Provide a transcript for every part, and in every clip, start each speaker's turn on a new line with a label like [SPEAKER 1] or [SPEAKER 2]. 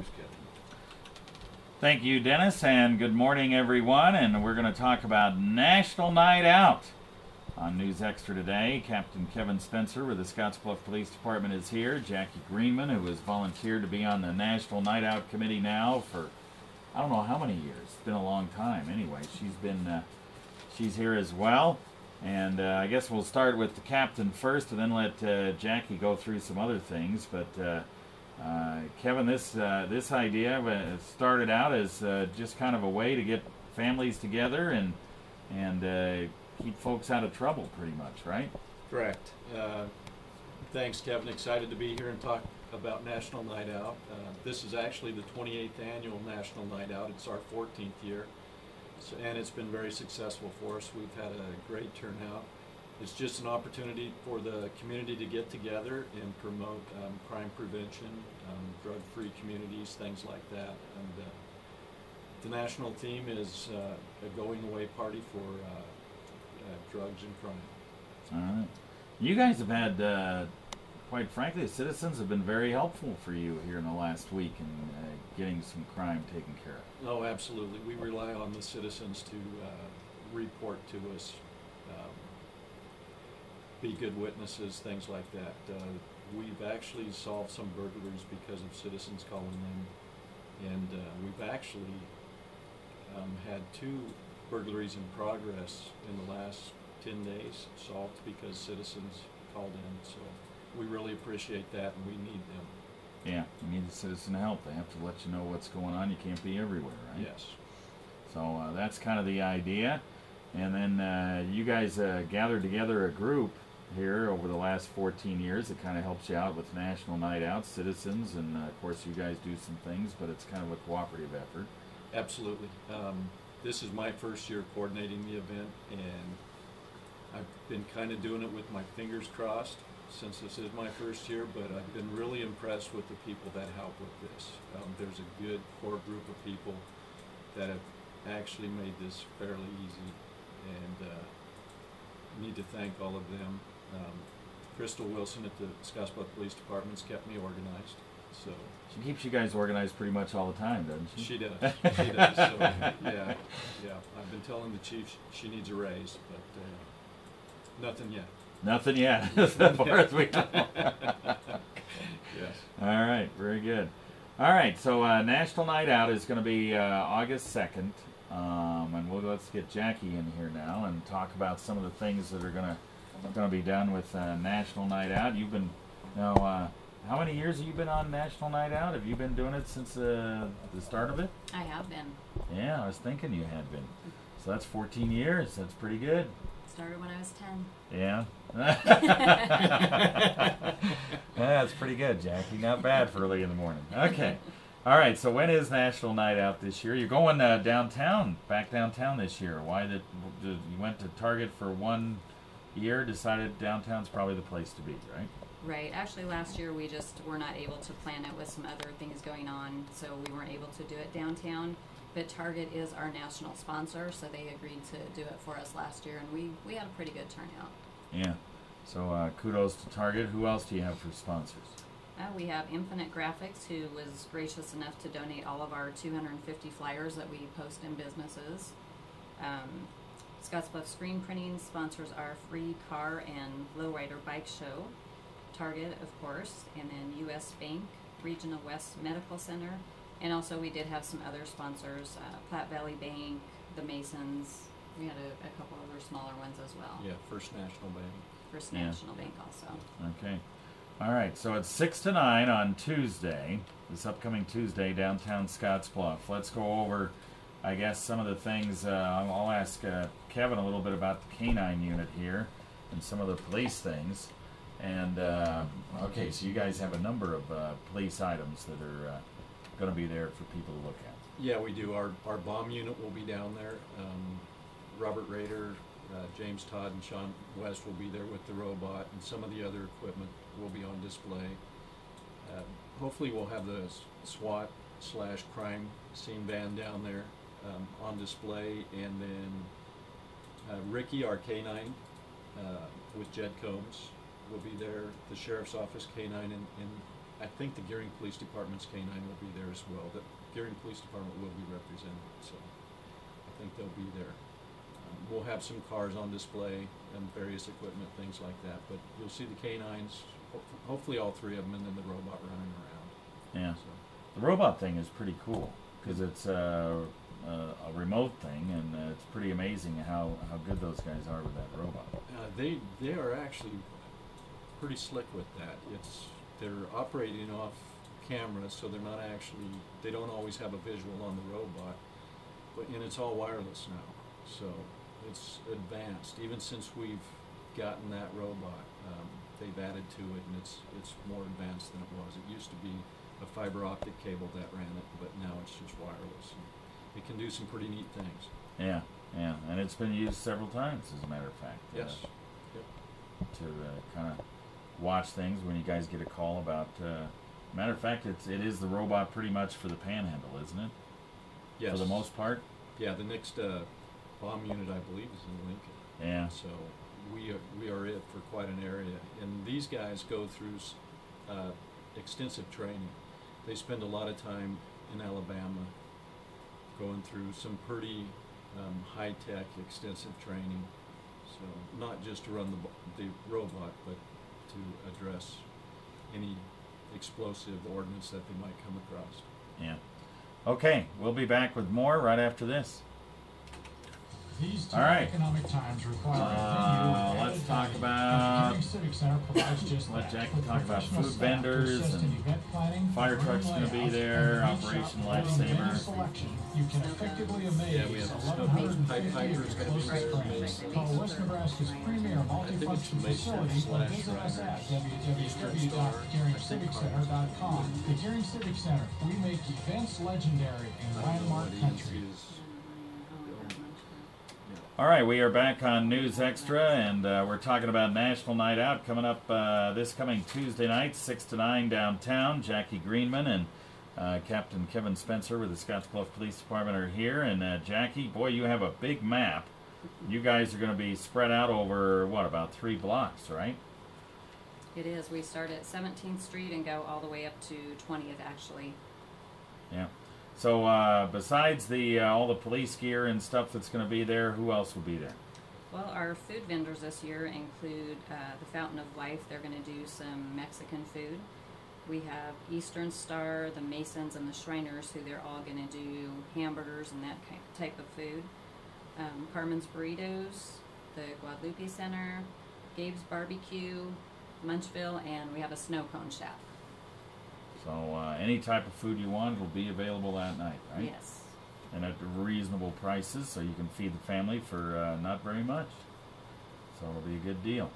[SPEAKER 1] Here's Kevin.
[SPEAKER 2] Thank you, Dennis, and good morning, everyone. And we're going to talk about National Night Out. On News Extra today, Captain Kevin Spencer with the Scottsbluff Police Department is here. Jackie Greenman, who has volunteered to be on the National Night Out Committee now for I don't know how many years. It's been a long time. Anyway, she's here as well. And I guess we'll start with the captain first, and then let Jackie go through some other things. But Kevin, this idea started out as just kind of a way to get families together and keep folks out of trouble, pretty much, right?
[SPEAKER 1] Correct. Thanks, Kevin. Excited to be here and talk about National Night Out. This is actually the 28th annual National Night Out. It's our 14th year, and it's been very successful for us. We've had a great turnout. It's just an opportunity for the community to get together and promote crime prevention, drug-free communities, things like that. And the national theme is a going-away party for drugs and crime.
[SPEAKER 2] All right. You guys have had, quite frankly, the citizens have been very helpful for you here in the last week in getting some crime taken care of.
[SPEAKER 1] Oh, absolutely. We rely on the citizens to report to us, be good witnesses, things like that. We've actually solved some burglaries because of citizens calling in, and we've actually had 2 burglaries in progress in the last 10 days solved because citizens called in. So we really appreciate that, and we need them.
[SPEAKER 2] Yeah, you need the citizen help. They have to let you know what's going on. You can't be everywhere, right?
[SPEAKER 1] Yes.
[SPEAKER 2] So that's kind of the idea. And then you guys gathered together a group here over the last 14 years. It kind of helps you out with National Night Out, citizens, and of course you guys do some things, but it's kind of a cooperative effort.
[SPEAKER 1] Absolutely. This is my first year coordinating the event, and I've been kind of doing it with my fingers crossed since this is my first year, but I've been really impressed with the people that help with this. There's a good core group of people that have actually made this fairly easy, and need to thank all of them. Crystal Wilson at the Scottsbluff Police Department's kept me organized. So
[SPEAKER 2] she keeps you guys organized pretty much all the time, doesn't she?
[SPEAKER 1] She does. She does. So, yeah. I've been telling the chief she needs a raise, but nothing yet.
[SPEAKER 2] Nothing yet, as far as we know.
[SPEAKER 1] Yes.
[SPEAKER 2] All right, very good. All right, so National Night Out is going to be August 2nd, and let's get Jackie in here now and talk about some of the things that are going to be done with National Night Out. You've been now. How many years have you been on National Night Out? Have you been doing it since the start of it?
[SPEAKER 3] I have been.
[SPEAKER 2] Yeah, I was thinking you had been. So that's 14 years. That's pretty good.
[SPEAKER 3] Started when I was 10.
[SPEAKER 2] Yeah. That's pretty good, Jackie. Not bad for early in the morning. Okay. All right, so when is National Night Out this year? You're going downtown, back downtown this year. Why you went to Target for 1 year, decided downtown's probably the place to be, right?
[SPEAKER 3] Right. Actually, last year we just were not able to plan it with some other things going on, so we weren't able to do it downtown. But Target is our national sponsor, so they agreed to do it for us last year, and we had a pretty good turnout.
[SPEAKER 2] Yeah. So kudos to Target. Who else do you have for sponsors?
[SPEAKER 3] We have Infinite Graphics, who was gracious enough to donate all of our 250 flyers that we post in businesses. Scottsbluff Screen Printing sponsors our free car and lowrider bike show. Target, of course, and then U.S. Bank, Regional West Medical Center, and also we did have some other sponsors, Platte Valley Bank, the Masons. We had a couple other smaller ones as well.
[SPEAKER 1] Yeah, First National Bank.
[SPEAKER 3] First National Bank also.
[SPEAKER 2] Okay. All right, so it's 6 to 9 on Tuesday, this upcoming Tuesday, downtown Scottsbluff. Let's go over, I guess, some of the things. I'll ask Kevin a little bit about the K-9 unit here and some of the police things. And, okay, so you guys have a number of police items that are going to be there for people to look at.
[SPEAKER 1] Yeah, we do. Our bomb unit will be down there. Robert Rader, James Todd, and Sean West will be there with the robot, and some of the other equipment will be on display. Hopefully we'll have the SWAT/crime scene van down there on display, and then Ricky, our K-9, with Jed Combs, will be there. The Sheriff's Office K-9 in I think the Gearing Police Department's K-9 will be there as well. The Gearing Police Department will be represented, so I think they'll be there. We'll have some cars on display and various equipment, things like that, but you'll see the K-9s, hopefully all three of them, and then the robot running around.
[SPEAKER 2] Yeah.
[SPEAKER 1] So,
[SPEAKER 2] The robot thing is pretty cool because it's a remote thing, and it's pretty amazing how good those guys are with that robot.
[SPEAKER 1] they are actually pretty slick with that. They're operating off camera, so they're not actually, they don't always have a visual on the robot, and it's all wireless now, so it's advanced. Even since we've gotten that robot, they've added to it, and it's more advanced than it was. It used to be a fiber optic cable that ran it, but now it's just wireless. And it can do some pretty neat things.
[SPEAKER 2] Yeah, yeah, and it's been used several times, as a matter of fact.
[SPEAKER 1] Yes. Yep.
[SPEAKER 2] To kind of watch things when you guys get a call about. Matter of fact, it is the robot pretty much for the Panhandle, isn't it?
[SPEAKER 1] Yes.
[SPEAKER 2] For the most part.
[SPEAKER 1] Yeah, the next bomb unit, I believe, is in Lincoln.
[SPEAKER 2] Yeah.
[SPEAKER 1] So we are it for quite an area, and these guys go through extensive training. They spend a lot of time in Alabama going through some pretty high-tech, extensive training. So not just to run the robot, but to address any explosive ordnance that they might come across.
[SPEAKER 2] Yeah. Okay, we'll be back with more right after this.
[SPEAKER 4] These
[SPEAKER 2] All right.
[SPEAKER 4] economic times require
[SPEAKER 2] let's talk about.
[SPEAKER 4] Civic Center provides just
[SPEAKER 2] Let
[SPEAKER 4] that.
[SPEAKER 2] Jackie
[SPEAKER 4] With
[SPEAKER 2] talk about
[SPEAKER 4] professional
[SPEAKER 2] food
[SPEAKER 4] staff to
[SPEAKER 2] vendors
[SPEAKER 4] assist in
[SPEAKER 2] and
[SPEAKER 4] event planning,
[SPEAKER 2] fire
[SPEAKER 4] room
[SPEAKER 2] truck's gonna be
[SPEAKER 4] layouts,
[SPEAKER 2] there,
[SPEAKER 4] and the
[SPEAKER 2] Operation
[SPEAKER 4] shop
[SPEAKER 2] Lifesaver.
[SPEAKER 4] menu selection. You can effectively amaze
[SPEAKER 1] Yeah, we have the
[SPEAKER 4] 1,150
[SPEAKER 1] Pied
[SPEAKER 4] of
[SPEAKER 1] Piper's
[SPEAKER 4] your
[SPEAKER 1] gonna be
[SPEAKER 4] closest
[SPEAKER 1] there,
[SPEAKER 4] friends.
[SPEAKER 1] Mason.
[SPEAKER 4] Call West Nebraska's premier
[SPEAKER 1] think it's
[SPEAKER 4] multifunction
[SPEAKER 1] Mason
[SPEAKER 4] facility or
[SPEAKER 1] slash
[SPEAKER 4] visit us at
[SPEAKER 1] Eastern Star.
[SPEAKER 4] www.gearingciviccenter.com. The Gearing Civic Center, we make events legendary in landmark country.
[SPEAKER 2] All right, we are back on News Extra, and we're talking about National Night Out coming up this coming Tuesday night, 6 to 9 downtown. Jackie Greenman and Captain Kevin Spencer with the Scottsbluff Police Department are here. And Jackie, boy, you have a big map. You guys are going to be spread out over, what, about 3 blocks, right?
[SPEAKER 3] It is. We start at 17th Street and go all the way up to 20th, actually.
[SPEAKER 2] Yeah. So besides the all the police gear and stuff that's going to be there, who else will be there?
[SPEAKER 3] Well, our food vendors this year include the Fountain of Life. They're going to do some Mexican food. We have Eastern Star, the Masons, and the Shriners, who they're all going to do hamburgers and that type of food. Carmen's Burritos, the Guadalupe Center, Gabe's Barbecue, Munchville, and we have a snow cone shack.
[SPEAKER 2] So any type of food you want will be available that night, right?
[SPEAKER 3] Yes.
[SPEAKER 2] And at reasonable prices, so you can feed the family for not very much. So it'll be a good deal.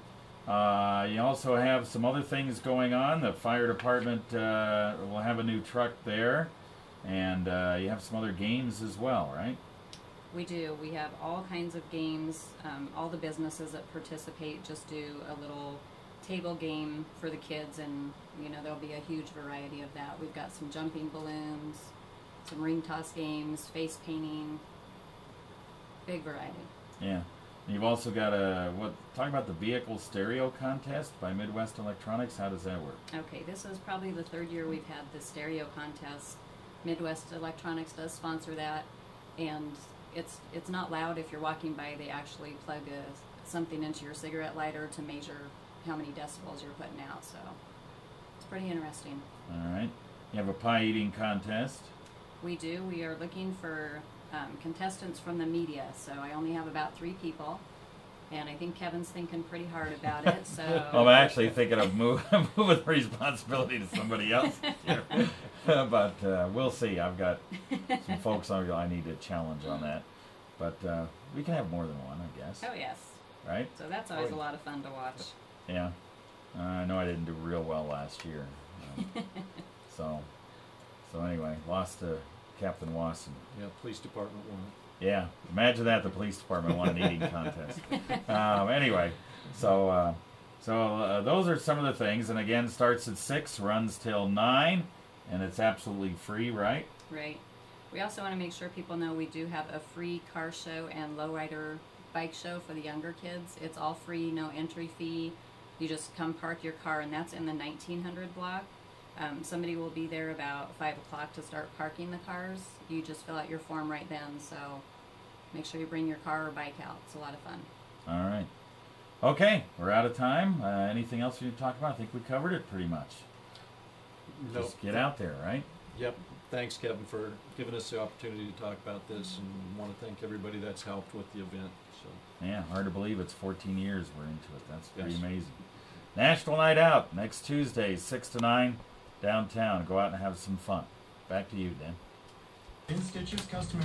[SPEAKER 2] You also have some other things going on. The fire department will have a new truck there, and you have some other games as well, right?
[SPEAKER 3] We do. We have all kinds of games. All the businesses that participate just do a little table game for the kids, and there'll be a huge variety of that. We've got some jumping balloons, some ring toss games, face painting, big variety.
[SPEAKER 2] Yeah. And you've also got talk about the vehicle stereo contest by Midwest Electronics. How does that work?
[SPEAKER 3] Okay, this is probably the 3rd year we've had the stereo contest. Midwest Electronics does sponsor that, and it's not loud. If you're walking by, they actually plug something into your cigarette lighter to measure how many decibels you're putting out, so it's pretty interesting.
[SPEAKER 2] All right. You have a pie eating contest.
[SPEAKER 3] We do. We are looking for contestants from the media, so I only have about 3 people, and I think Kevin's thinking pretty hard about it, so...
[SPEAKER 2] I'm actually thinking of moving the responsibility to somebody else here. But we'll see. I've got some folks I need to challenge on that. But we can have more than one, I guess.
[SPEAKER 3] Oh, yes.
[SPEAKER 2] Right?
[SPEAKER 3] So that's always a lot of fun to watch.
[SPEAKER 2] Yeah. I know I didn't do real well last year. So anyway, lost to Captain Wasson.
[SPEAKER 1] Yeah, police department won.
[SPEAKER 2] Yeah, imagine that, the police department won an eating contest. Anyway, so those are some of the things, and again, starts at 6, runs till 9, and it's absolutely free, right?
[SPEAKER 3] Right. We also want to make sure people know we do have a free car show and lowrider bike show for the younger kids. It's all free, no entry fee. You just come park your car, and that's in the 1900 block. Somebody will be there about 5 o'clock to start parking the cars. You just fill out your form right then, so make sure you bring your car or bike out. It's a lot of fun.
[SPEAKER 2] All right. Okay, we're out of time. Anything else we need to talk about? I think we covered it pretty much.
[SPEAKER 1] Nope.
[SPEAKER 2] Just get out there, right?
[SPEAKER 1] Yep. Thanks, Kevin, for giving us the opportunity to talk about this, and want to thank everybody that's helped with the event. So.
[SPEAKER 2] Yeah, hard to believe it's 14 years we're into it. That's pretty
[SPEAKER 1] Yes.
[SPEAKER 2] amazing. National Night Out, next Tuesday, 6 to 9, downtown. Go out and have some fun. Back to you, Dan.
[SPEAKER 4] InStitch's custom